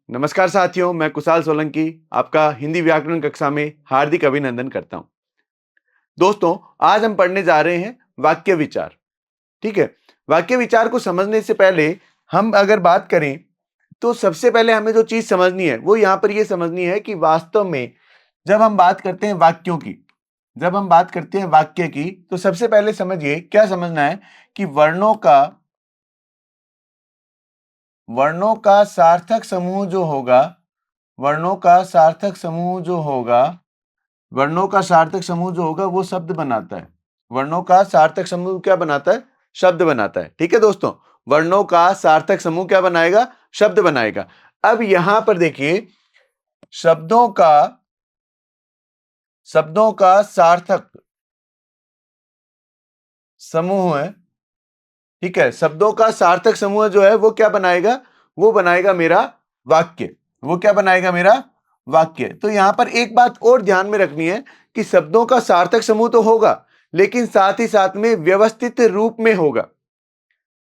नमस्कार साथियों, मैं कुशाल सोलंकी आपका हिंदी व्याकरण कक्षा में हार्दिक अभिनंदन करता हूं। दोस्तों, आज हम पढ़ने जा रहे हैं वाक्य विचार। ठीक है, वाक्य विचार को समझने से पहले हम अगर बात करें तो सबसे पहले हमें जो चीज समझनी है वो यहां पर यह समझनी है कि वास्तव में जब हम बात करते हैं वाक्यों की, जब हम बात करते हैं वाक्य की, तो सबसे पहले समझिए क्या समझना है कि वर्णों का सार्थक समूह जो होगा, वर्णों का सार्थक समूह जो होगा, वर्णों का सार्थक समूह जो होगा वो शब्द बनाता है। वर्णों का सार्थक समूह क्या बनाता है? शब्द बनाता है। ठीक है दोस्तों, वर्णों का सार्थक समूह क्या बनाएगा? शब्द बनाएगा। अब यहां पर देखिए, शब्दों का सार्थक समूह है। ठीक है, शब्दों का सार्थक समूह जो है वो क्या बनाएगा? वो बनाएगा मेरा वाक्य। वो क्या बनाएगा? मेरा वाक्य। तो यहां पर एक बात और ध्यान में रखनी है कि शब्दों का सार्थक समूह तो होगा, लेकिन साथ ही साथ में व्यवस्थित रूप में होगा।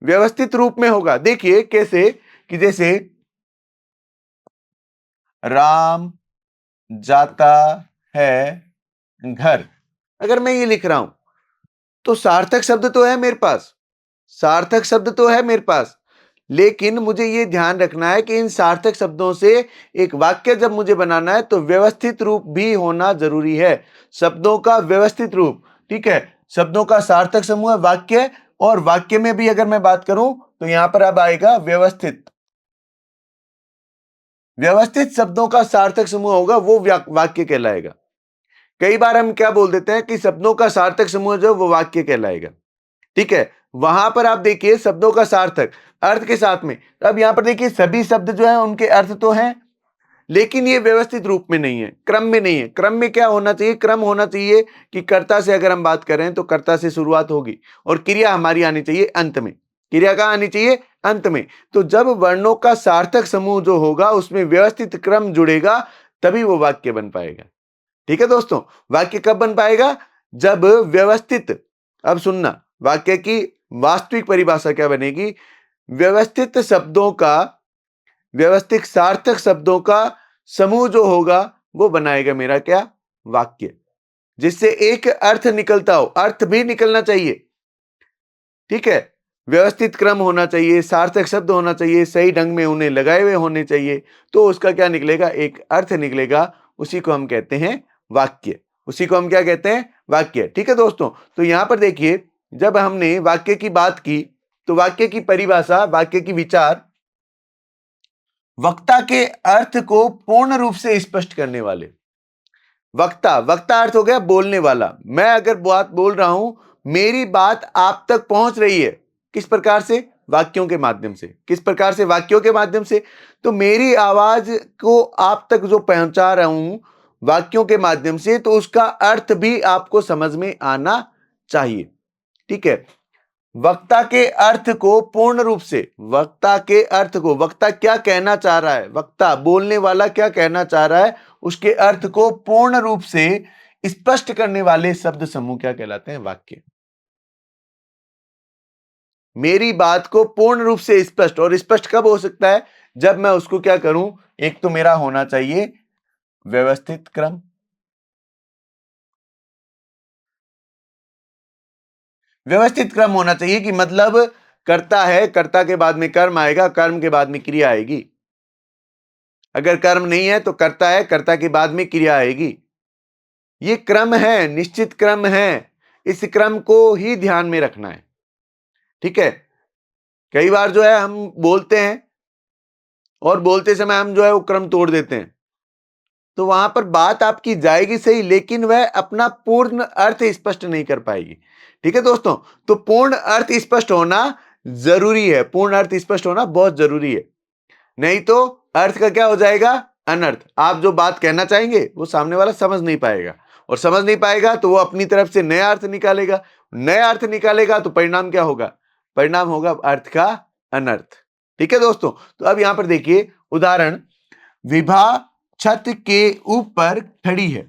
व्यवस्थित रूप में होगा। देखिए कैसे, कि जैसे राम जाता है घर। अगर मैं ये लिख रहा हूं तो सार्थक शब्द तो है मेरे पास, सार्थक शब्द तो है मेरे पास, लेकिन मुझे यह ध्यान रखना है कि इन सार्थक शब्दों से एक वाक्य जब मुझे बनाना है तो व्यवस्थित रूप भी होना जरूरी है। शब्दों का व्यवस्थित रूप। ठीक है, शब्दों का सार्थक समूह है वाक्य, और वाक्य में भी अगर मैं बात करूं तो यहां पर अब आएगा व्यवस्थित। व्यवस्थित शब्दों का सार्थक समूह होगा वो वाक्य कहलाएगा। कई बार हम क्या बोल देते हैं कि शब्दों का सार्थक समूह जो वो वाक्य कहलाएगा। ठीक है, वहां पर आप देखिए शब्दों का सार्थक अर्थ के साथ में। अब यहां पर देखिए सभी शब्द जो है उनके अर्थ तो हैं, लेकिन ये व्यवस्थित रूप में नहीं है, क्रम में नहीं है। क्रम में क्या होना चाहिए? क्रम होना चाहिए कि कर्ता से अगर हम बात करें तो कर्ता से शुरुआत होगी और क्रिया हमारी आनी चाहिए अंत में। क्रिया कहां आनी चाहिए? अंत में। तो जब वर्णों का सार्थक समूह जो होगा उसमें व्यवस्थित क्रम जुड़ेगा, तभी वो वाक्य बन पाएगा। ठीक है दोस्तों, वाक्य कब बन पाएगा? जब व्यवस्थित, अब सुनना, वाक्य की वास्तविक परिभाषा क्या बनेगी? व्यवस्थित शब्दों का, व्यवस्थित सार्थक शब्दों का समूह जो होगा वो बनाएगा मेरा क्या? वाक्य। जिससे एक अर्थ निकलता हो, अर्थ भी निकलना चाहिए। ठीक है, व्यवस्थित क्रम होना चाहिए, सार्थक शब्द होना चाहिए, सही ढंग में उन्हें लगाए हुए होने चाहिए, तो उसका क्या निकलेगा? एक अर्थ निकलेगा। उसी को हम कहते हैं वाक्य। उसी को हम क्या कहते हैं? वाक्य। ठीक है दोस्तों, तो यहां पर देखिए जब हमने वाक्य की बात की तो वाक्य की परिभाषा, वाक्य की विचार, वक्ता के अर्थ को पूर्ण रूप से स्पष्ट करने वाले। वक्ता, वक्ता अर्थ हो गया बोलने वाला। मैं अगर बात बोल रहा हूं, मेरी बात आप तक पहुंच रही है, किस प्रकार से? वाक्यों के माध्यम से। किस प्रकार से? वाक्यों के माध्यम से। तो मेरी आवाज को आप तक जो पहुंचा रहा हूं वाक्यों के माध्यम से, तो उसका अर्थ भी आपको समझ में आना चाहिए। ठीक है, वक्ता के अर्थ को पूर्ण रूप से, वक्ता के अर्थ को, वक्ता क्या कहना चाह रहा है, वक्ता बोलने वाला क्या कहना चाह रहा है, उसके अर्थ को पूर्ण रूप से स्पष्ट करने वाले शब्द समूह क्या कहलाते हैं? वाक्य। मेरी बात को पूर्ण रूप से स्पष्ट, और स्पष्ट कब हो सकता है? जब मैं उसको क्या करूं, एक तो मेरा होना चाहिए व्यवस्थित क्रम। व्यवस्थित क्रम होना चाहिए कि मतलब कर्ता है, कर्ता के बाद में कर्म आएगा, कर्म के बाद में क्रिया आएगी। अगर कर्म नहीं है तो कर्ता है, कर्ता के बाद में क्रिया आएगी। ये क्रम है, निश्चित क्रम है। इस क्रम को ही ध्यान में रखना है। ठीक है, कई बार जो है हम बोलते हैं और बोलते समय हम जो है वो क्रम तोड़ देते हैं, तो वहां पर बात आपकी जाएगी सही, लेकिन वह अपना पूर्ण अर्थ स्पष्ट नहीं कर पाएगी। ठीक है दोस्तों, तो पूर्ण अर्थ स्पष्ट होना जरूरी है। पूर्ण अर्थ स्पष्ट होना बहुत जरूरी है, नहीं तो अर्थ का क्या हो जाएगा? अनर्थ। आप जो बात कहना चाहेंगे वो सामने वाला समझ नहीं पाएगा, और समझ नहीं पाएगा तो वो अपनी तरफ से नया अर्थ निकालेगा। नया अर्थ निकालेगा तो परिणाम क्या होगा? परिणाम होगा अर्थ का अनर्थ। ठीक है दोस्तों, तो अब यहां पर देखिए उदाहरण, विभा छत के ऊपर खड़ी है।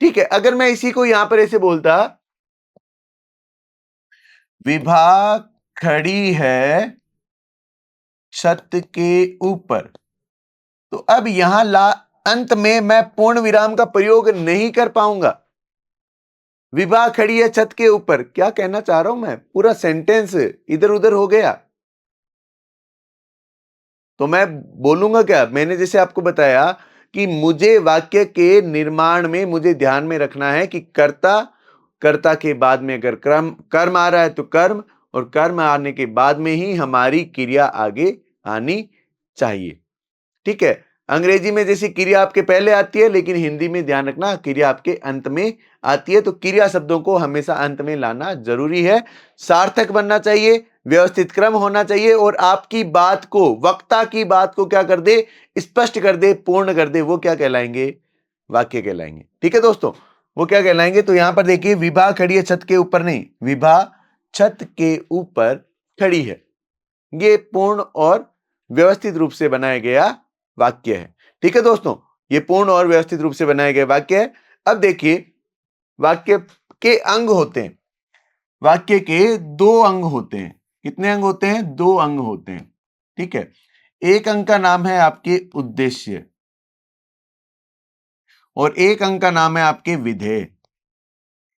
ठीक है, अगर मैं इसी को यहां पर ऐसे बोलता, विभा खड़ी है छत के ऊपर। तो अब यहां अंत में मैं पूर्ण विराम का प्रयोग नहीं कर पाऊंगा। विभा खड़ी है छत के ऊपर, क्या कहना चाह रहा हूं मैं, पूरा सेंटेंस इधर उधर हो गया। तो मैं बोलूंगा क्या, मैंने जैसे आपको बताया कि मुझे वाक्य के निर्माण में मुझे ध्यान में रखना है कि कर्ता, कर्ता के बाद में अगर कर्म आ रहा है तो कर्म, और कर्म आने के बाद में ही हमारी क्रिया आगे आनी चाहिए। ठीक है, अंग्रेजी में जैसी क्रिया आपके पहले आती है, लेकिन हिंदी में ध्यान रखना क्रिया आपके अंत में आती है। तो क्रिया शब्दों को हमेशा अंत में लाना जरूरी है। सार्थक बनना चाहिए, व्यवस्थित क्रम होना चाहिए, और आपकी बात को, वक्ता की बात को क्या कर दे, स्पष्ट कर दे, पूर्ण कर दे, वो क्या कहलाएंगे, वाक्य कहलाएंगे। ठीक है दोस्तों, वो क्या कहलाएंगे। तो यहां पर देखिए, विभा खड़ी है छत के ऊपर, नहीं, विभा छत के ऊपर खड़ी है, ये पूर्ण और व्यवस्थित रूप से बनाया गया वाक्य है। ठीक है दोस्तों, ये पूर्ण और व्यवस्थित रूप से बनाया गया वाक्य है। अब देखिए, वाक्य के अंग होते हैं, वाक्य के दो अंग होते हैं। कितने अंग होते हैं, दो अंग होते हैं। ठीक है, एक अंग का नाम है आपके उद्देश्य, और एक अंग का नाम है आपके विधेय।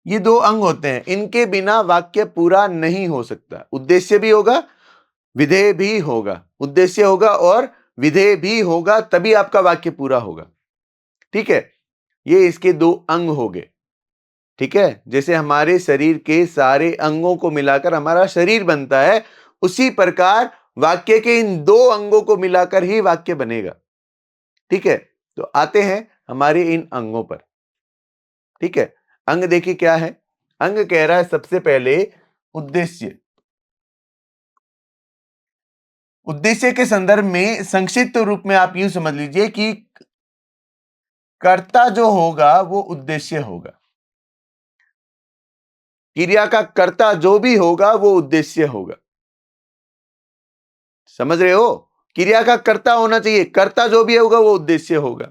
ये दो अंग होते हैं, इनके बिना वाक्य पूरा नहीं हो सकता। उद्देश्य भी होगा, विधेय भी होगा, उद्देश्य होगा और विधेय भी होगा, तभी आपका वाक्य पूरा होगा। ठीक है, ये इसके दो अंग हो गए। ठीक है, जैसे हमारे शरीर के सारे अंगों को मिलाकर हमारा शरीर बनता है, उसी प्रकार वाक्य के इन दो अंगों को मिलाकर ही वाक्य बनेगा। ठीक है, तो आते हैं हमारे इन अंगों पर। ठीक है, अंग देखिए क्या है, अंग कह रहा है सबसे पहले उद्देश्य। उद्देश्य के संदर्भ में संक्षिप्त रूप में आप यूं समझ लीजिए कि कर्ता जो होगा वो उद्देश्य होगा। क्रिया का कर्ता जो भी होगा वो उद्देश्य होगा। समझ रहे हो, क्रिया का कर्ता होना चाहिए, कर्ता जो भी होगा वो उद्देश्य होगा।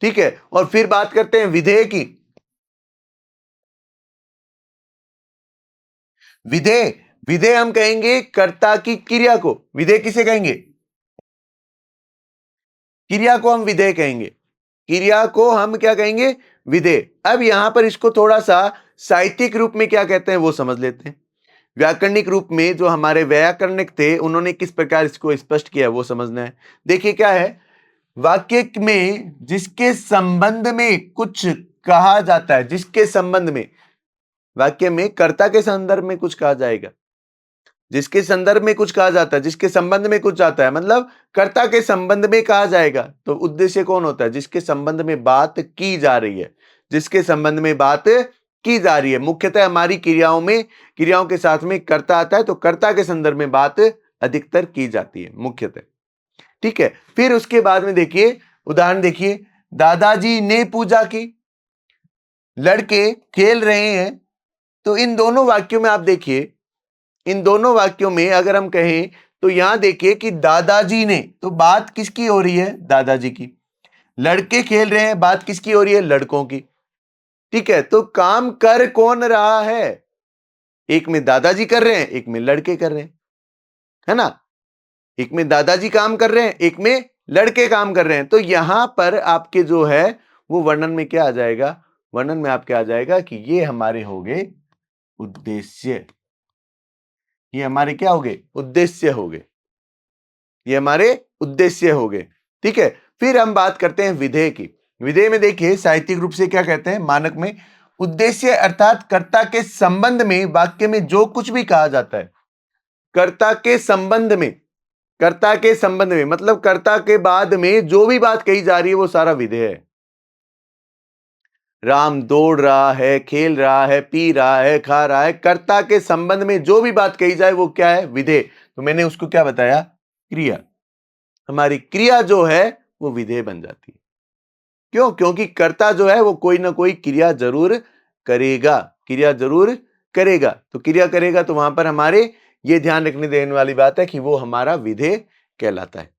ठीक है, और फिर बात करते हैं विधेय की। विधेय, विधेय हम कहेंगे कर्ता की क्रिया को। विधेय किसे कहेंगे, क्रिया को हम विधेय कहेंगे। क्रिया को हम क्या कहेंगे, विधेय। अब यहां पर इसको थोड़ा सा साहित्यिक रूप में क्या कहते हैं वो समझ लेते हैं। व्याकरणिक रूप में जो हमारे व्याकरणिक थे, उन्होंने किस प्रकार इसको स्पष्ट किया वो समझना है। देखिए क्या है, वाक्य में जिसके संबंध में कुछ कहा जाता है, जिसके संबंध में, वाक्य में कर्ता के संदर्भ में कुछ कहा जाएगा, जिसके संदर्भ में कुछ कहा जाता है, जिसके संबंध में कुछ आता है, मतलब कर्ता के संबंध में कहा जाएगा। तो उद्देश्य कौन होता है, जिसके संबंध में बात की जा रही है, जिसके संबंध में बात की जा रही है। मुख्यतः हमारी क्रियाओं में, क्रियाओं के साथ में कर्ता आता है, तो कर्ता के संदर्भ में बात अधिकतर की जाती है मुख्यतः। ठीक है, फिर उसके बाद में देखिए, उदाहरण देखिए, दादाजी ने पूजा की, लड़के खेल रहे हैं। तो इन दोनों वाक्यों में आप देखिए, इन दोनों वाक्यों में अगर हम कहें तो यहां देखिए कि दादाजी ने, तो बात किसकी हो रही है, दादाजी की। लड़के खेल रहे हैं, बात किसकी हो रही है, लड़कों की। ठीक है, तो काम कर कौन रहा है, एक में दादाजी कर रहे हैं, एक में लड़के कर रहे हैं, है ना। एक में दादाजी काम कर रहे हैं, एक में लड़के काम कर रहे हैं। तो यहां पर आपके जो है वो वर्णन में क्या आ जाएगा, वर्णन में आपके आ जाएगा कि ये हमारे हो गए उद्देश्य। ये हमारे क्या हो गए, उद्देश्य हो गए, ये हमारे उद्देश्य हो गए। ठीक है, फिर हम बात करते हैं विधेय की। विधेय में देखिए साहित्यिक रूप से क्या कहते हैं, मानक में, उद्देश्य अर्थात कर्ता के संबंध में वाक्य में जो कुछ भी कहा जाता है, कर्ता के संबंध में, कर्ता के संबंध में मतलब कर्ता के बाद में जो भी बात कही जा रही है वो सारा विधेय है। राम दौड़ रहा है, खेल रहा है, पी रहा है, खा रहा है, कर्ता के संबंध में जो भी बात कही जाए वो क्या है, विधेय। तो मैंने उसको क्या बताया, क्रिया। हमारी क्रिया जो है वो विधेय बन जाती है। क्यों, क्योंकि कर्ता जो है वो कोई ना कोई क्रिया जरूर करेगा, क्रिया जरूर करेगा। तो क्रिया करेगा तो वहां पर हमारे ये ध्यान रखने देने वाली बात है कि वो हमारा विधेय कहलाता है।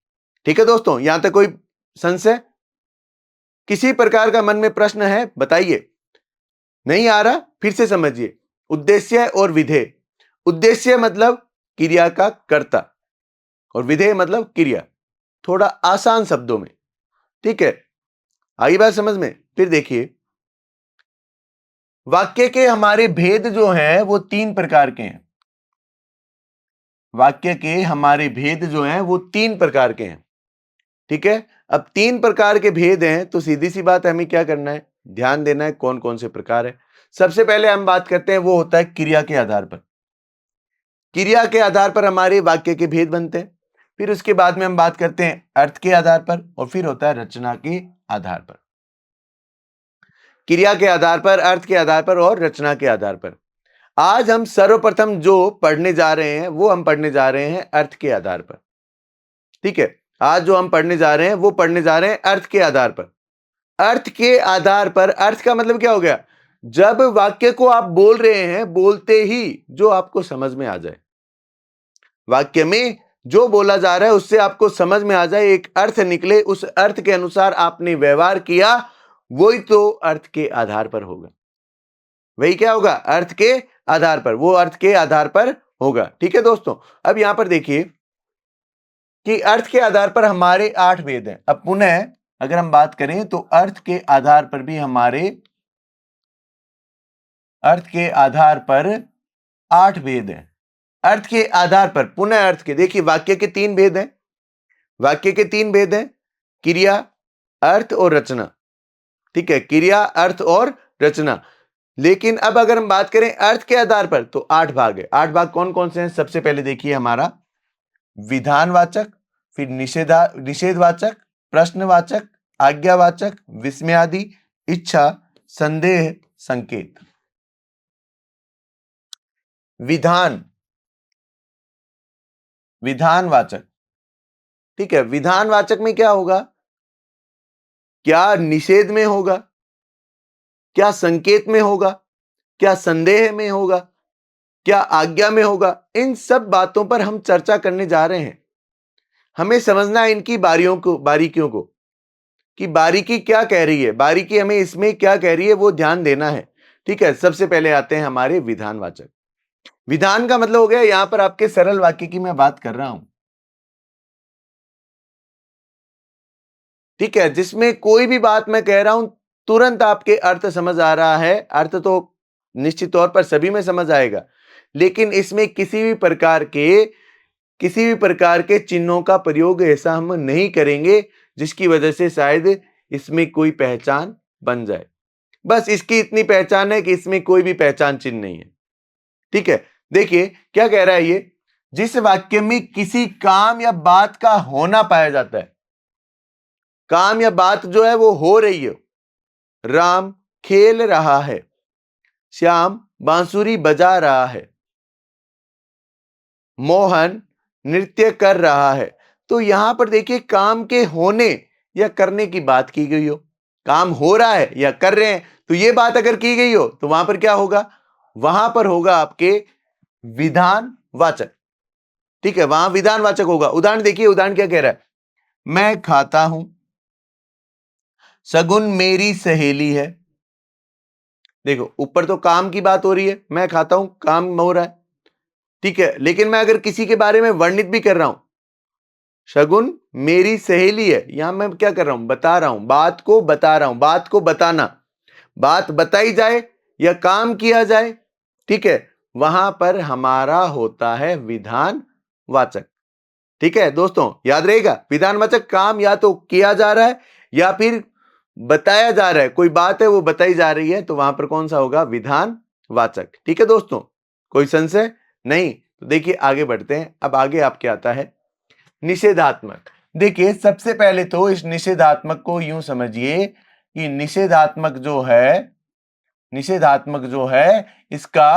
ठीक है दोस्तों, यहां तक कोई संशय, किसी प्रकार का मन में प्रश्न है बताइए, नहीं आ रहा फिर से समझिए। उद्देश्य और विधेय, उद्देश्य मतलब क्रिया का कर्ता, और विधेय मतलब क्रिया, थोड़ा आसान शब्दों में। ठीक है, आई बात समझ में? फिर देखिए, वाक्य के हमारे भेद जो हैं वो 3 प्रकार के हैं। वाक्य के हमारे भेद जो हैं वो 3 प्रकार के हैं। ठीक है, अब 3 प्रकार के भेद हैं तो सीधी सी बात है, हमें क्या करना है, ध्यान देना है कौन कौन से प्रकार है। सबसे पहले हम बात करते हैं, वो होता है क्रिया के आधार पर। क्रिया के आधार पर हमारे वाक्य के भेद बनते हैं। फिर उसके बाद में हम बात करते हैं अर्थ के आधार पर, और फिर होता है रचना के आधार पर। क्रिया के आधार पर, अर्थ के आधार पर और रचना के आधार पर। आज हम सर्वप्रथम जो पढ़ने जा रहे हैं वो हम पढ़ने जा रहे हैं अर्थ के आधार पर। ठीक है, आज जो हम पढ़ने जा रहे हैं वो पढ़ने जा रहे हैं अर्थ के आधार पर। अर्थ के आधार पर, अर्थ का मतलब क्या हो गया, जब वाक्य को आप बोल रहे हैं, बोलते ही जो आपको समझ में आ जाए, वाक्य में जो बोला जा रहा है उससे आपको समझ में आ जाए, एक अर्थ निकले, उस अर्थ के अनुसार आपने व्यवहार किया, वही तो अर्थ के आधार पर होगा। वही क्या होगा, अर्थ के आधार पर, वो अर्थ के आधार पर होगा। ठीक है दोस्तों, अब यहां पर देखिए कि अर्थ के आधार पर हमारे 8 भेद हैं। अब पुनः अगर हम बात करें तो अर्थ के आधार पर भी हमारे, अर्थ के आधार पर 8 भेद हैं। अर्थ के आधार पर, पुनः अर्थ के, देखिए वाक्य के 3 भेद हैं। वाक्य के 3 भेद हैं, क्रिया, अर्थ और रचना। ठीक है, क्रिया, अर्थ और रचना। लेकिन अब अगर हम बात करें अर्थ के आधार पर तो 8 भाग है। 8 भाग कौन कौन से हैं? सबसे पहले देखिए हमारा विधानवाचक, फिर निषेधवाचक, प्रश्नवाचक, आज्ञावाचक, विस्मयादि, इच्छा, संदेह, संकेत। विधान, विधानवाचक। ठीक है, विधानवाचक में क्या होगा, क्या निषेध में होगा, क्या संकेत में होगा, क्या संदेह में होगा, क्या आज्ञा में होगा, इन सब बातों पर हम चर्चा करने जा रहे हैं। हमें समझना है इनकी बारीकियों को कि बारीकी क्या कह रही है, बारीकी हमें इसमें क्या कह रही है वो ध्यान देना है। ठीक है, सबसे पहले आते हैं हमारे विधानवाचक। विधान का मतलब हो गया, यहां पर आपके सरल वाक्य की मैं बात कर रहा हूं। ठीक है, जिसमें कोई भी बात मैं कह रहा हूं तुरंत आपके अर्थ समझ आ रहा है। अर्थ तो निश्चित तौर पर सभी में समझ आएगा, लेकिन इसमें किसी भी प्रकार के चिन्हों का प्रयोग ऐसा हम नहीं करेंगे जिसकी वजह से शायद इसमें कोई पहचान बन जाए। बस इसकी इतनी पहचान है कि इसमें कोई भी पहचान चिन्ह नहीं है। ठीक है, देखिए क्या कह रहा है ये, जिस वाक्य में किसी काम या बात का होना पाया जाता है, काम या बात जो है वो हो रही है। राम खेल रहा है, श्याम बांसुरी बजा रहा है, मोहन नृत्य कर रहा है। तो यहां पर देखिए काम के होने या करने की बात की गई हो, काम हो रहा है या कर रहे हैं, तो ये बात अगर की गई हो तो वहां पर क्या होगा, वहां पर होगा आपके विधानवाचक। ठीक है, वहां विधानवाचक होगा। उदाहरण देखिए, उदाहरण क्या कह रहा है, मैं खाता हूं, शगुन मेरी सहेली है। देखो ऊपर तो काम की बात हो रही है, मैं खाता हूं, काम हो रहा है। ठीक है, लेकिन मैं अगर किसी के बारे में वर्णित भी कर रहा हूं, शगुन मेरी सहेली है, यहां मैं क्या कर रहा हूं, बता रहा हूं, बात को बता रहा हूं। बात को बताना, बात बताई जाए या काम किया जाए, ठीक है, वहां पर हमारा होता है विधानवाचक। ठीक है दोस्तों, याद रहेगा, विधानवाचक काम या तो किया जा रहा है या फिर बताया जा रहा है, कोई बात है वो बताई जा रही है, तो वहां पर कौन सा होगा, विधानवाचक। ठीक है दोस्तों, कोई संशय नहीं? तो देखिए आगे बढ़ते हैं। अब आगे आपके आता है निषेधात्मक। देखिए सबसे पहले तो इस निषेधात्मक को यूं समझिए कि निषेधात्मक जो है इसका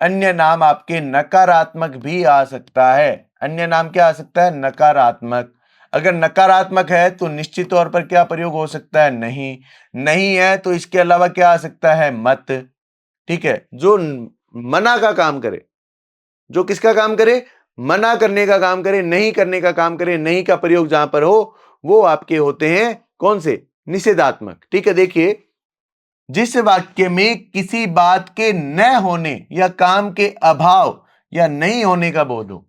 अन्य नाम आपके नकारात्मक भी आ सकता है। अन्य नाम क्या आ सकता है, नकारात्मक। अगर नकारात्मक है तो निश्चित तौर पर क्या प्रयोग हो सकता है, नहीं। नहीं है तो इसके अलावा क्या आ सकता है, मत। ठीक है, जो मना का काम करे, जो किसका काम करे, मना करने का काम करे, नहीं करने का काम करे, नहीं का प्रयोग जहां पर हो वो आपके होते हैं कौन से, निषेधात्मक। ठीक है, देखिए जिस वाक्य में किसी बात के न होने या काम के अभाव या नहीं होने का बोध हो,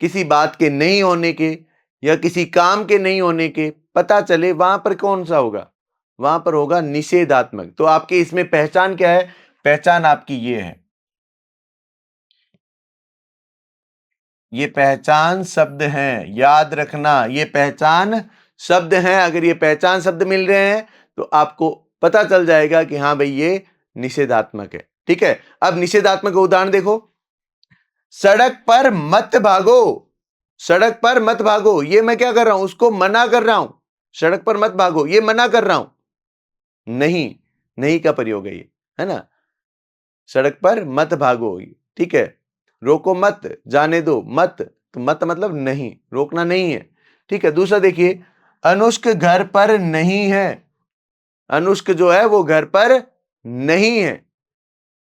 किसी बात के नहीं होने के या किसी काम के नहीं होने के पता चले, वहां पर कौन सा होगा? वहां पर होगा निषेधात्मक। तो आपकी इसमें पहचान क्या है? पहचान आपकी ये है, ये पहचान शब्द हैं, याद रखना, ये पहचान शब्द हैं। अगर ये पहचान शब्द मिल रहे हैं तो आपको पता चल जाएगा कि हाँ भाई ये निषेधात्मक है। ठीक है, अब निषेधात्मक का उदाहरण देखो। सड़क पर मत भागो, सड़क पर मत भागो, ये मैं क्या कर रहा हूं? उसको मना कर रहा हूं। सड़क पर मत भागो, ये मना कर रहा हूं। नहीं, नहीं का प्रयोग है ये, है ना? सड़क पर मत भागो, ठीक है। रोको मत, जाने दो मत, तो मत मतलब नहीं, रोकना नहीं है। ठीक है, दूसरा देखिए, अनुष्क घर पर नहीं है। अनुष्क जो है वो घर पर नहीं है,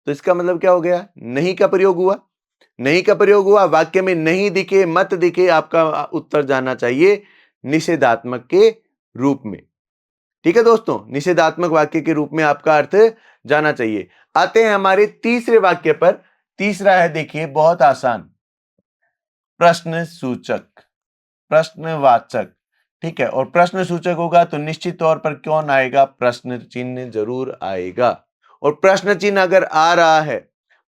तो इसका मतलब क्या हो गया? नहीं का प्रयोग हुआ। नहीं का प्रयोग हुआ, वाक्य में नहीं दिखे, मत दिखे, आपका उत्तर जाना चाहिए निषेधात्मक के रूप में। ठीक है दोस्तों, निषेधात्मक वाक्य के रूप में आपका अर्थ जाना चाहिए। आते हैं हमारे तीसरे वाक्य पर। तीसरा है, देखिए बहुत आसान, प्रश्न सूचक, प्रश्नवाचक। ठीक है, और प्रश्न सूचक होगा तो निश्चित तौर पर कौन आएगा? प्रश्न चिन्ह जरूर आएगा। और प्रश्न चिन्ह अगर आ रहा है,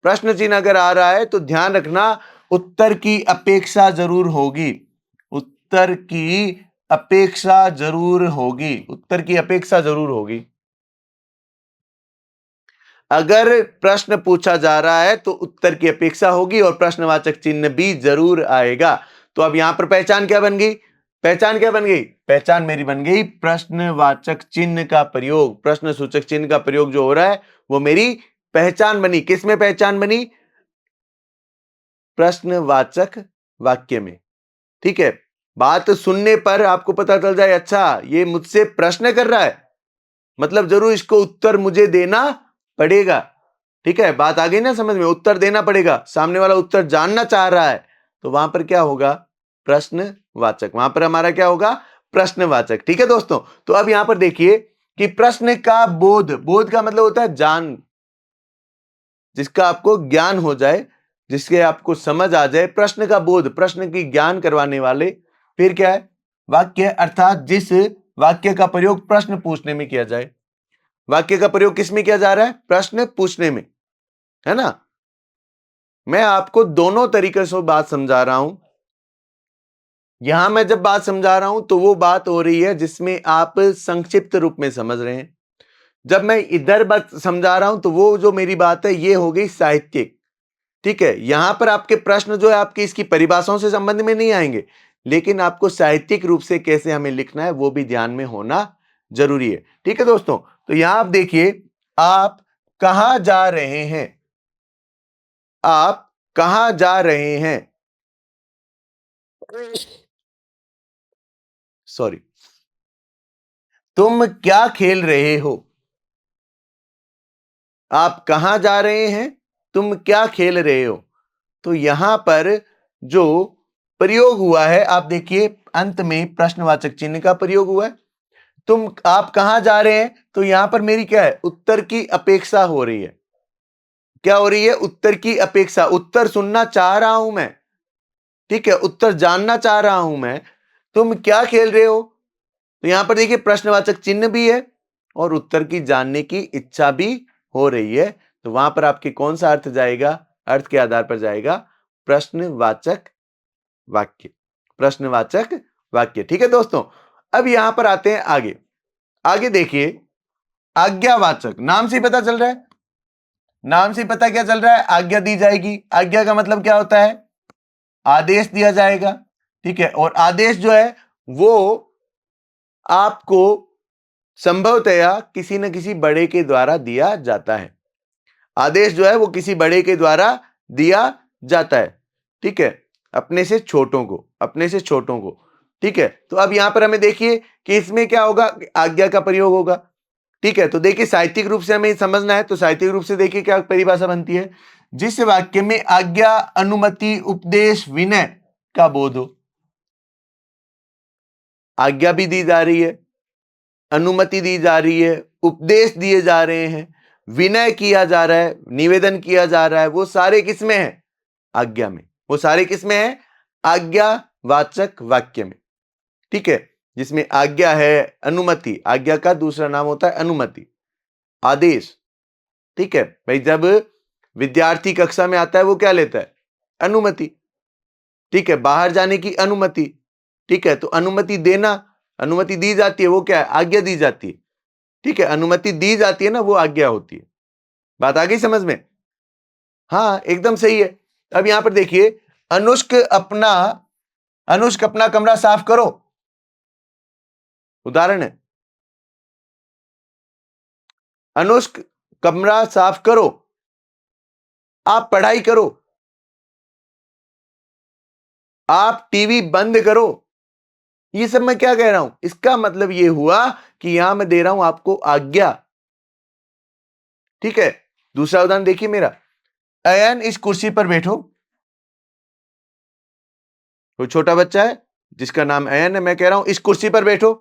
प्रश्न चिन्ह अगर आ रहा है तो ध्यान रखना, उत्तर की अपेक्षा जरूर होगी। उत्तर की अपेक्षा जरूर होगी, उत्तर की अपेक्षा जरूर होगी। अगर प्रश्न पूछा जा रहा है तो उत्तर की अपेक्षा होगी और प्रश्नवाचक चिन्ह भी जरूर आएगा। तो अब यहां पर पहचान क्या बन गई? पहचान क्या बन गई? पहचान मेरी बन गई प्रश्नवाचक चिन्ह का प्रयोग, प्रश्न सूचक चिन्ह का प्रयोग जो हो रहा है वो मेरी पहचान बनी। किस में पहचान बनी? प्रश्नवाचक वाक्य में। ठीक है, बात सुनने पर आपको पता चल जाए, अच्छा ये मुझसे प्रश्न कर रहा है, मतलब जरूर इसको उत्तर मुझे देना पड़ेगा। ठीक है, बात आ गई ना समझ में? उत्तर देना पड़ेगा, सामने वाला उत्तर जानना चाह रहा है, तो वहां पर क्या होगा? प्रश्नवाचक। वहां पर हमारा क्या होगा? प्रश्नवाचक। ठीक है दोस्तों, तो अब यहां पर देखिए कि प्रश्न का बोध, बोध का मतलब होता है जान, जिसका आपको ज्ञान हो जाए, जिसके आपको समझ आ जाए, प्रश्न का बोध, प्रश्न की ज्ञान करवाने वाले। फिर क्या है? वाक्य, अर्थात जिस वाक्य का प्रयोग प्रश्न पूछने में किया जाए। वाक्य का प्रयोग किस में किया जा रहा है? प्रश्न पूछने में, है ना? मैं आपको दोनों तरीके से बात समझा रहा हूं। यहां मैं जब बात समझा रहा हूं तो वो बात हो रही है जिसमें आप संक्षिप्त रूप में समझ रहे हैं। जब मैं इधर बात समझा रहा हूं तो वो जो मेरी बात है ये हो गई साहित्यिक। ठीक है, यहां पर आपके प्रश्न जो है आपकी इसकी परिभाषाओं से संबंध में नहीं आएंगे, लेकिन आपको साहित्यिक रूप से कैसे हमें लिखना है वो भी ध्यान में होना जरूरी है। ठीक है दोस्तों, तो यहां आप देखिए, आप कहां जा रहे हैं? आप कहां जा रहे हैं? सॉरी, तुम क्या खेल रहे हो? आप कहां जा रहे हैं? तुम क्या खेल रहे हो? तो यहां पर जो प्रयोग हुआ है, आप देखिए अंत में प्रश्नवाचक चिन्ह का प्रयोग हुआ है। तुम, आप कहां जा रहे हैं, तो यहां पर मेरी क्या है? उत्तर की अपेक्षा हो रही है। क्या हो रही है? उत्तर की अपेक्षा। उत्तर सुनना चाह रहा हूं मैं, ठीक है, उत्तर जानना चाह रहा हूं मैं। तुम क्या खेल रहे हो? तो यहां पर देखिए प्रश्नवाचक चिन्ह भी है और उत्तर की जानने की इच्छा भी हो रही है। तो वहां पर आपके कौन सा अर्थ जाएगा? अर्थ के आधार पर जाएगा प्रश्नवाचक वाक्य, प्रश्नवाचक वाक्य। ठीक है दोस्तों, अब यहां पर आते हैं आगे। आगे देखिए, आज्ञावाचक, नाम से ही पता चल रहा है, नाम से ही पता क्या चल रहा है? आज्ञा दी जाएगी। आज्ञा का मतलब क्या होता है? आदेश दिया जाएगा। ठीक है, और आदेश जो है वो आपको संभवतया किसी न किसी बड़े के द्वारा दिया जाता है। आदेश जो है वो किसी बड़े के द्वारा दिया जाता है। ठीक है, अपने से छोटों को, अपने से छोटों को। ठीक है, तो अब यहां पर हमें देखिए कि इसमें क्या होगा? आज्ञा का प्रयोग होगा। ठीक है, तो देखिए साहित्यिक रूप से हमें समझना है, तो साहित्यिक रूप से देखिए क्या परिभाषा बनती है। जिस वाक्य में आज्ञा, अनुमति, उपदेश, विनय का बोध हो। आज्ञा भी दी जा रही है, अनुमति दी जा रही है, उपदेश दिए जा रहे हैं, विनय किया जा रहा है, निवेदन किया जा रहा है, वो सारे किसमें है? आज्ञा में। वो सारे किसमें है? आज्ञावाचक वाक्य में, ठीक है, जिसमें आज्ञा है, अनुमति, आज्ञा का दूसरा नाम होता है अनुमति, आदेश, ठीक है भाई। जब विद्यार्थी कक्षा में आता है वो क्या लेता है? अनुमति, ठीक है, बाहर जाने की अनुमति, ठीक है, तो अनुमति देना, अनुमति दी जाती है, वो क्या है? आज्ञा दी जाती है, ठीक है, अनुमति दी जाती है ना, वो आज्ञा होती है। बात आ गई समझ में? हाँ एकदम सही है। अब यहां पर देखिए, अनुष्क अपना कमरा साफ करो, उदाहरण है, अनुष्क कमरा साफ करो, आप पढ़ाई करो, आप टीवी बंद करो। ये सब मैं क्या कह रहा हूं? इसका मतलब ये हुआ कि यहां मैं दे रहा हूं आपको आज्ञा, ठीक है। दूसरा उदाहरण देखिए मेरा, अयन इस कुर्सी पर बैठो। कोई छोटा बच्चा है जिसका नाम अयन है, मैं कह रहा हूं इस कुर्सी पर बैठो,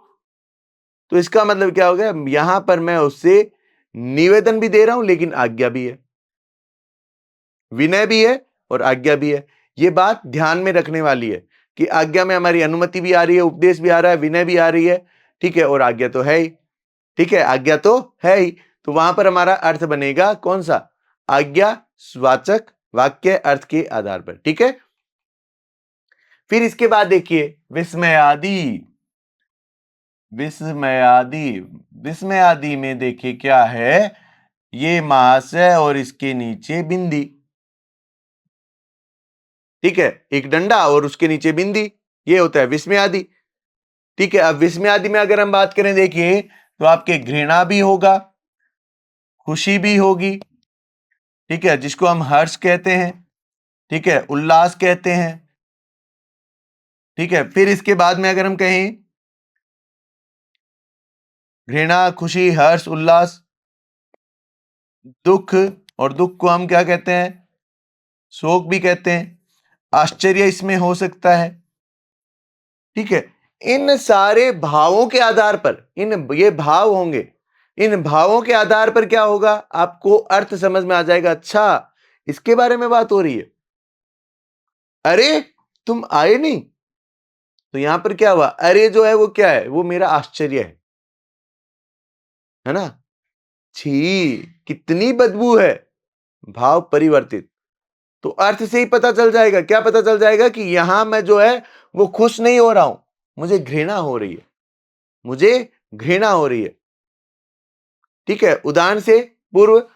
तो इसका मतलब क्या हो गया? यहां पर मैं उससे निवेदन भी दे रहा हूं, लेकिन आज्ञा भी है, विनय भी है और आज्ञा भी है। ये बात ध्यान में रखने वाली है कि आज्ञा में हमारी अनुमति भी आ रही है, उपदेश भी आ रहा है, विनय भी आ रही है, ठीक है, और आज्ञा तो है ही, ठीक है, आज्ञा तो है ही। तो वहां पर हमारा अर्थ बनेगा कौन सा? आज्ञावाचक वाक्य अर्थ के आधार पर, ठीक है। फिर इसके बाद देखिए विस्मयादि, विस्मयादि, विस्मयादि में देखिए क्या है, ये महाशय और इसके नीचे बिंदी, ठीक है, एक डंडा और उसके नीचे बिंदी, ये होता है विस्मयादि, ठीक है। अब विस्मयादि में अगर हम बात करें देखिए, तो आपके घृणा भी होगा, खुशी भी होगी, ठीक है, जिसको हम हर्ष कहते हैं, ठीक है, उल्लास कहते हैं, ठीक है। फिर इसके बाद में अगर हम कहें घृणा, खुशी, हर्ष, उल्लास, दुख, और दुख को हम क्या कहते हैं? शोक भी कहते हैं, आश्चर्य इसमें हो सकता है, ठीक है। इन सारे भावों के आधार पर, ये भाव होंगे, इन भावों के आधार पर क्या होगा? आपको अर्थ समझ में आ जाएगा, अच्छा इसके बारे में बात हो रही है, अरे तुम आए नहीं, तो यहां पर क्या हुआ? अरे जो है वो क्या है? वो मेरा आश्चर्य है ना। छी कितनी बदबू है, भाव परिवर्तित। तो अर्थ से ही पता चल जाएगा, क्या पता चल जाएगा? कि यहां मैं जो है वो खुश नहीं हो रहा हूं, मुझे घृणा हो रही है, मुझे घृणा हो रही है, ठीक है। उदाहरण से पूर्व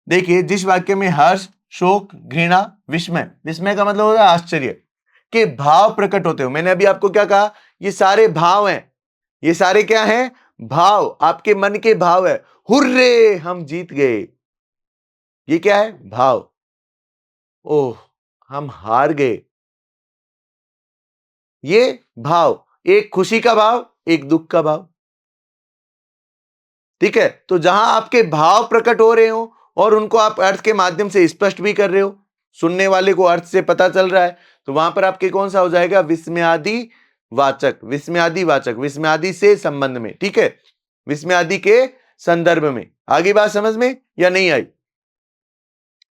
देखिए, जिस वाक्य में हर्ष, शोक, घृणा, विस्मय, विस्मय का मतलब होता है आश्चर्य के भाव प्रकट होते हो, मैंने अभी आपको क्या कहा? ये सारे भाव हैं, ये सारे क्या हैं? भाव, आपके मन के भाव है। हुर्रे हम जीत गए, ये क्या है? भाव। ओह हम हार गए, ये भाव, एक खुशी का भाव, एक दुख का भाव, ठीक है। तो जहां आपके भाव प्रकट हो रहे हो और उनको आप अर्थ के माध्यम से स्पष्ट भी कर रहे हो, सुनने वाले को अर्थ से पता चल रहा है, तो वहां पर आपके कौन सा हो जाएगा? विस्मयादि वाचक, विस्मयादि वाचक, विस्मयादि से संबंध में, ठीक है, विस्मयादि के संदर्भ में। आगे बात समझ में या नहीं आई?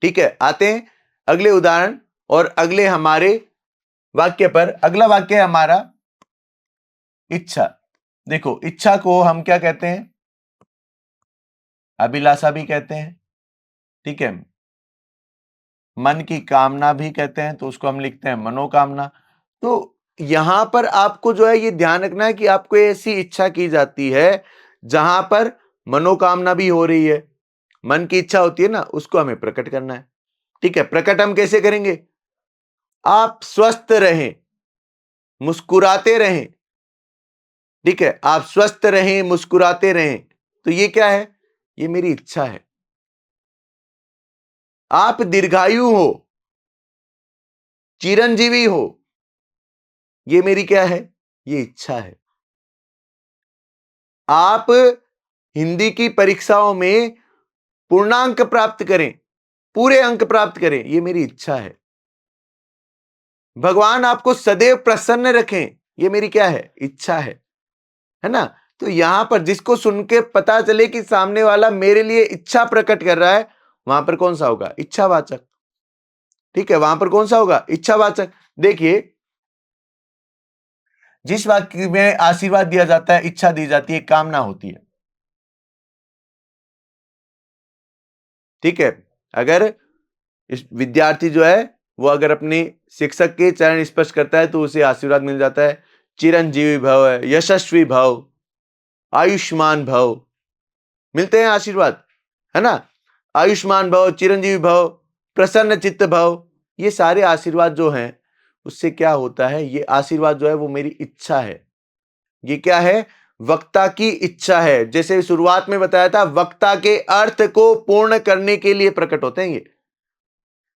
ठीक है, आते हैं अगले उदाहरण और अगले हमारे वाक्य पर। अगला वाक्य है हमारा इच्छा। देखो, इच्छा को हम क्या कहते हैं? अभिलाषा भी कहते हैं, ठीक है, मन की कामना भी कहते हैं, तो उसको हम लिखते हैं मनोकामना। तो यहां पर आपको जो है ये ध्यान रखना है कि आपको ऐसी इच्छा की जाती है जहां पर मनोकामना भी हो रही है, मन की इच्छा होती है ना, उसको हमें प्रकट करना है, ठीक है। प्रकट हम कैसे करेंगे? आप स्वस्थ रहें, मुस्कुराते रहें, ठीक है, आप स्वस्थ रहें, मुस्कुराते रहें, तो ये क्या है? ये मेरी इच्छा है। आप दीर्घायु हो, चिरंजीवी हो, ये मेरी क्या है? ये इच्छा है। आप हिंदी की परीक्षाओं में पूर्णांक प्राप्त करें, पूरे अंक प्राप्त करें, ये मेरी इच्छा है। भगवान आपको सदैव प्रसन्न रखें, ये मेरी क्या है? इच्छा है ना। तो यहां पर जिसको सुन के पता चले कि सामने वाला मेरे लिए इच्छा प्रकट कर रहा है, वहां पर कौन सा होगा? इच्छावाचक, ठीक है, वहां पर कौन सा होगा? इच्छावाचक। देखिए जिस वाक्य में आशीर्वाद दिया जाता है, इच्छा दी जाती है, कामना होती है। ठीक है, अगर इस विद्यार्थी जो है वो अगर अपने शिक्षक के चरण स्पर्श करता है तो उसे आशीर्वाद मिल जाता है। चिरंजीवी भव, यशस्वी भव, आयुष्मान भव, मिलते हैं आशीर्वाद, है ना। आयुष्मान भव, चिरंजीवी भव, प्रसन्न चित्त भव, ये सारे आशीर्वाद जो हैं उससे क्या होता है, ये आशीर्वाद जो है वो मेरी इच्छा है। ये क्या है, वक्ता की इच्छा है। जैसे शुरुआत में बताया था, वक्ता के अर्थ को पूर्ण करने के लिए प्रकट होते हैं ये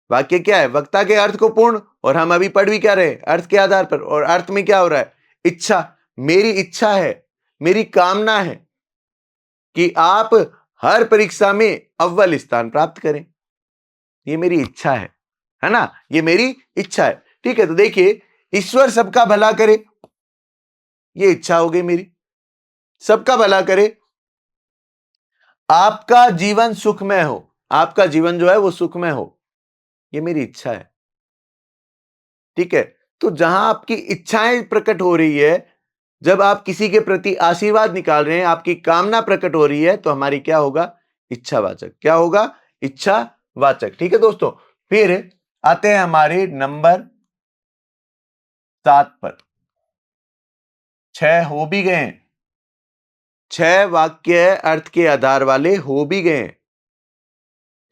वाक्य। क्या है, वक्ता के अर्थ को पूर्ण, और हम अभी पढ़ भी क्या रहे, अर्थ के आधार पर, और अर्थ में क्या हो रहा है, इच्छा। मेरी इच्छा है, मेरी कामना है कि आप हर परीक्षा में अव्वल स्थान प्राप्त करें। ये मेरी इच्छा है ना, ये मेरी इच्छा है। ठीक है, तो देखिए, ईश्वर सबका भला करे, ये इच्छा हो गई मेरी। सबका भला करे, आपका जीवन सुखमय हो, आपका जीवन जो है वो सुखमय हो, ये मेरी इच्छा है। ठीक है, तो जहां आपकी इच्छाएं प्रकट हो रही है, जब आप किसी के प्रति आशीर्वाद निकाल रहे हैं, आपकी कामना प्रकट हो रही है, तो हमारी क्या होगा, इच्छावाचक। क्या होगा, इच्छावाचक। ठीक है दोस्तों, फिर आते हैं हमारे नंबर 7 पर। 6 हो भी गए, 6 वाक्य अर्थ के आधार वाले हो भी गए।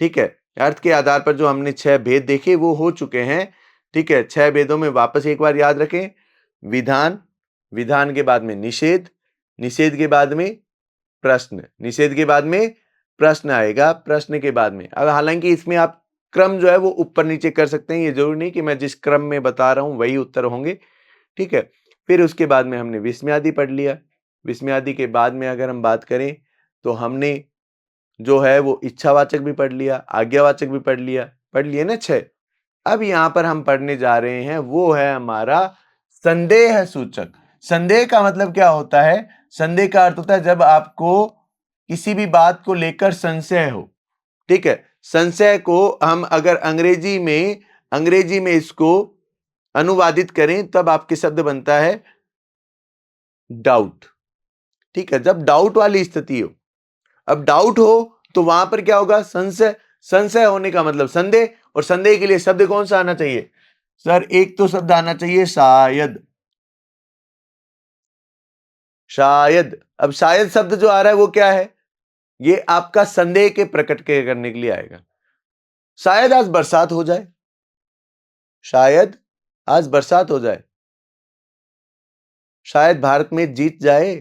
ठीक है, अर्थ के आधार पर जो हमने 6 भेद देखे वो हो चुके हैं। ठीक है, 6 भेदों में वापस एक बार याद रखें, विधान, विधान के बाद में निषेध, निषेध के बाद में प्रश्न, निषेध के बाद में प्रश्न आएगा, प्रश्न के बाद में। अब हालांकि इसमें आप क्रम जो है वो ऊपर नीचे कर सकते हैं, ये जरूरी नहीं कि मैं जिस क्रम में बता रहा हूं वही उत्तर होंगे। ठीक है, फिर उसके बाद में हमने विस्मयादि पढ़ लिया। विस्मयादि के बाद में अगर हम बात करें तो हमने जो है वो इच्छावाचक भी पढ़ लिया, आज्ञावाचक भी पढ़ लिए ना 6। अब यहां पर हम पढ़ने जा रहे हैं, वो है हमारा संदेह सूचक। संदेह का मतलब क्या होता है, संदेह का अर्थ होता है जब आपको किसी भी बात को लेकर संशय हो। ठीक है, संशय को हम अगर अंग्रेजी में इसको अनुवादित करें तब आपके शब्द बनता है डाउट। ठीक है, जब डाउट वाली स्थिति हो, अब डाउट हो तो वहां पर क्या होगा, संशय। संशय होने का मतलब संदेह, और संदेह के लिए शब्द कौन सा आना चाहिए सर, एक तो शब्द आना चाहिए शायद। शायद, अब शायद शब्द जो आ रहा है वो क्या है, ये आपका संदेह के प्रकट के करने के लिए आएगा। शायद आज बरसात हो जाए, शायद आज बरसात हो जाए, शायद भारत में जीत जाए,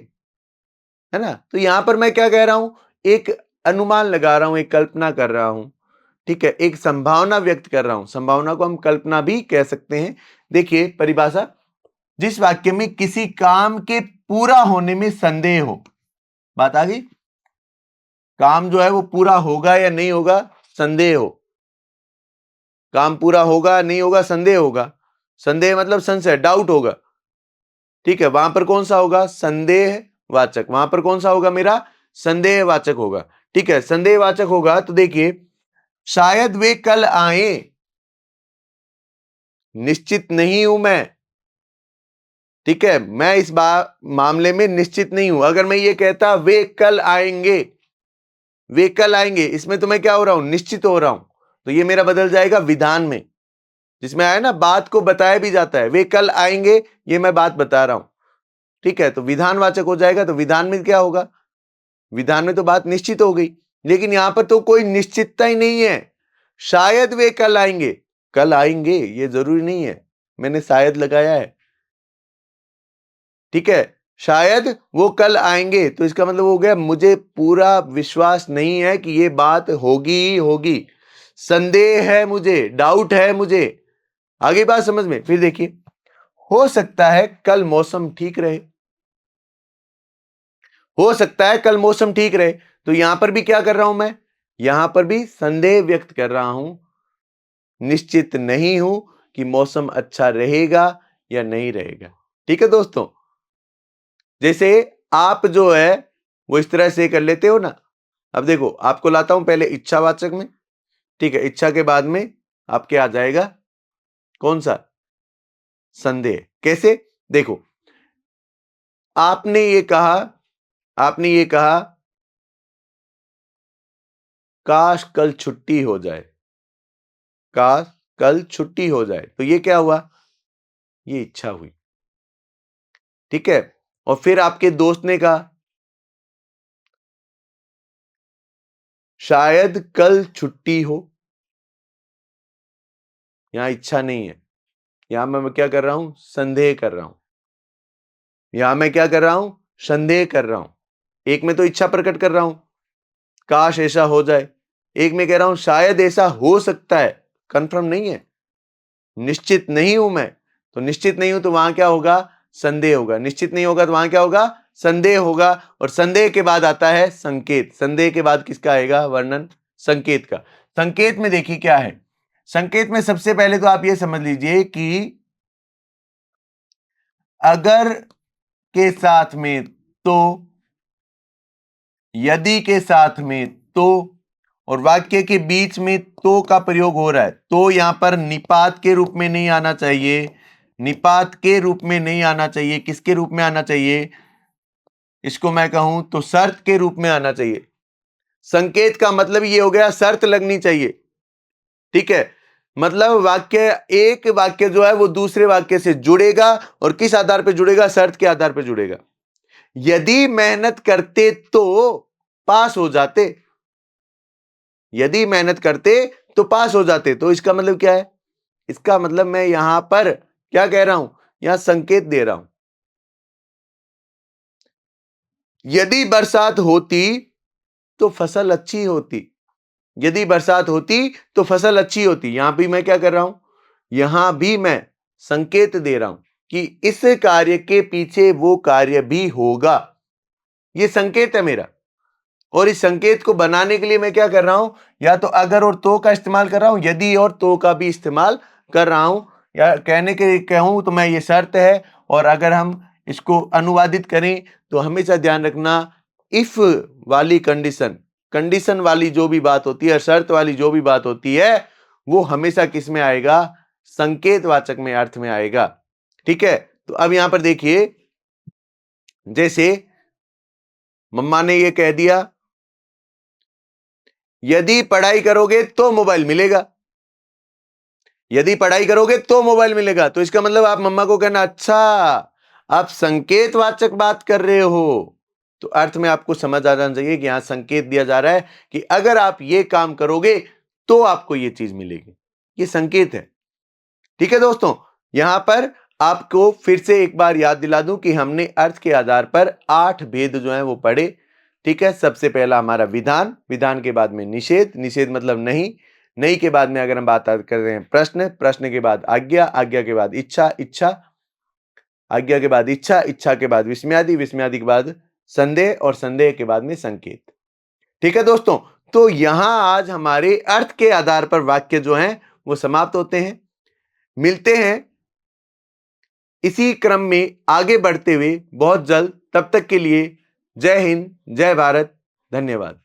है ना। तो यहां पर मैं क्या कह रहा हूं, एक अनुमान लगा रहा हूं, एक कल्पना कर रहा हूं। ठीक है, एक संभावना व्यक्त कर रहा हूं, संभावना को हम कल्पना भी कह सकते हैं। देखिए परिभाषा, जिस वाक्य में किसी काम के पूरा होने में संदेह हो, बात आ गई, काम जो है वो पूरा होगा या नहीं होगा, संदेह हो, काम पूरा होगा नहीं होगा, संदेह होगा। संदेह मतलब संशय, डाउट होगा। ठीक है, वहां पर कौन सा होगा, संदेहवाचक। वहां पर कौन सा होगा, मेरा संदेहवाचक होगा। ठीक है, संदेहवाचक होगा तो देखिए, शायद वे कल आए, निश्चित नहीं हूं मैं। ठीक है, मैं इस मामले में निश्चित नहीं हूं। अगर मैं ये कहता वे कल आएंगे, वे कल आएंगे, इसमें तो मैं क्या हो रहा हूं, निश्चित हो रहा हूं। तो ये मेरा बदल जाएगा विधान में, जिसमें आया ना बात को बताया भी जाता है, वे कल आएंगे, ये मैं बात बता रहा हूं। ठीक है, तो विधानवाचक हो जाएगा। तो विधान में क्या होगा, विधान में तो बात निश्चित हो गई, लेकिन यहां पर तो कोई निश्चितता ही नहीं है। शायद वे कल आएंगे, कल आएंगे ये जरूरी नहीं है, मैंने शायद लगाया है। ठीक है, शायद वो कल आएंगे, तो इसका मतलब हो गया मुझे पूरा विश्वास नहीं है कि ये बात होगी ही होगी, संदेह है मुझे, डाउट है मुझे। आगे बात समझ में। फिर देखिए, हो सकता है कल मौसम ठीक रहे, हो सकता है कल मौसम ठीक रहे। तो यहां पर भी क्या कर रहा हूं मैं, यहां पर भी संदेह व्यक्त कर रहा हूं, निश्चित नहीं हूं कि मौसम अच्छा रहेगा या नहीं रहेगा। ठीक है दोस्तों, जैसे आप जो है वो इस तरह से कर लेते हो ना। अब देखो, आपको लाता हूं पहले इच्छावाचक में। ठीक है, इच्छा के बाद में आपके आ जाएगा कौन सा, संदेह। कैसे, देखो, आपने ये कहा काश कल छुट्टी हो जाए, काश कल छुट्टी हो जाए, तो ये क्या हुआ? ये इच्छा हुई, ठीक है। और फिर आपके दोस्त ने कहा शायद कल छुट्टी हो, यहां इच्छा नहीं है, यहां मैं क्या कर रहा हूं? संदेह कर रहा हूं। यहां मैं क्या कर रहा हूं? संदेह कर रहा हूं। एक में तो इच्छा प्रकट कर रहा हूं, काश ऐसा हो जाए। एक में कह रहा हूं शायद ऐसा हो सकता है, कंफर्म नहीं है, निश्चित नहीं हूं मैं। तो निश्चित नहीं हूं तो वहां क्या होगा? संदेह होगा। निश्चित नहीं होगा तो वहां क्या होगा? संदेह होगा। और संदेह के बाद आता है संकेत। संदेह के बाद किसका आएगा? वर्णन संकेत का। संकेत में देखिए क्या है। संकेत में सबसे पहले तो आप ये समझ लीजिए कि अगर के साथ में तो, यदि के साथ में तो, और वाक्य के बीच में तो का प्रयोग हो रहा है, तो यहां पर निपात के रूप में नहीं आना चाहिए। निपात के रूप में नहीं आना चाहिए। किसके रूप में आना चाहिए? इसको मैं कहूं तो शर्त के रूप में आना चाहिए। संकेत का मतलब ये हो गया शर्त लगनी चाहिए, ठीक है। मतलब वाक्य, एक वाक्य जो है वो दूसरे वाक्य से जुड़ेगा, और किस आधार पर जुड़ेगा? शर्त के आधार पर जुड़ेगा। यदि मेहनत करते तो पास हो जाते, यदि मेहनत करते तो पास हो जाते। तो इसका मतलब क्या है? इसका मतलब मैं यहां पर क्या कह रहा हूं? यहां संकेत दे रहा हूं। यदि बरसात होती तो फसल अच्छी होती, यदि बरसात होती तो फसल अच्छी होती। यहां भी मैं क्या कर रहा हूं? यहां भी मैं संकेत दे रहा हूं कि इस कार्य के पीछे वो कार्य भी होगा। ये संकेत है मेरा। और इस संकेत को बनाने के लिए मैं क्या कर रहा हूं? या तो अगर और तो का इस्तेमाल कर रहा हूं, यदि और तो का भी इस्तेमाल कर रहा हूं। या कहने के कहूं तो मैं ये शर्त है। और अगर हम इसको अनुवादित करें तो हमेशा ध्यान रखना, इफ वाली कंडीशन, कंडीशन वाली जो भी बात होती है, शर्त वाली जो भी बात होती है, वो हमेशा किस में आएगा? संकेतवाचक में, अर्थ में आएगा, ठीक है। तो अब यहां पर देखिए, जैसे मम्मा ने ये कह दिया यदि पढ़ाई करोगे तो मोबाइल मिलेगा, यदि पढ़ाई करोगे तो मोबाइल मिलेगा। तो इसका मतलब आप मम्मा को कहना, अच्छा आप संकेतवाचक बात कर रहे हो। तो अर्थ में आपको समझ आ जाना चाहिए कि यहां संकेत दिया जा रहा है कि अगर आप ये काम करोगे तो आपको ये चीज मिलेगी। ये संकेत है, ठीक है दोस्तों। यहां पर आपको फिर से एक बार याद दिला दूं कि हमने अर्थ के आधार पर 8 भेद जो हैं वो पढ़े, ठीक है। सबसे पहला हमारा विधान, विधान के बाद में निषेध, निषेध मतलब नहीं, नहीं के बाद में अगर हम बात कर रहे हैं प्रश्न, प्रश्न के बाद आज्ञा, आज्ञा के बाद इच्छा, इच्छा, आज्ञा के बाद इच्छा, इच्छा के बाद विस्मयादि, विस्मयादि के बाद संदेह, और संदेह के बाद में संकेत, ठीक है दोस्तों। तो यहां आज हमारे अर्थ के आधार पर वाक्य जो हैं वो समाप्त होते हैं। मिलते हैं इसी क्रम में आगे बढ़ते हुए बहुत जल्द। तब तक के लिए जय हिंद, जय भारत, धन्यवाद।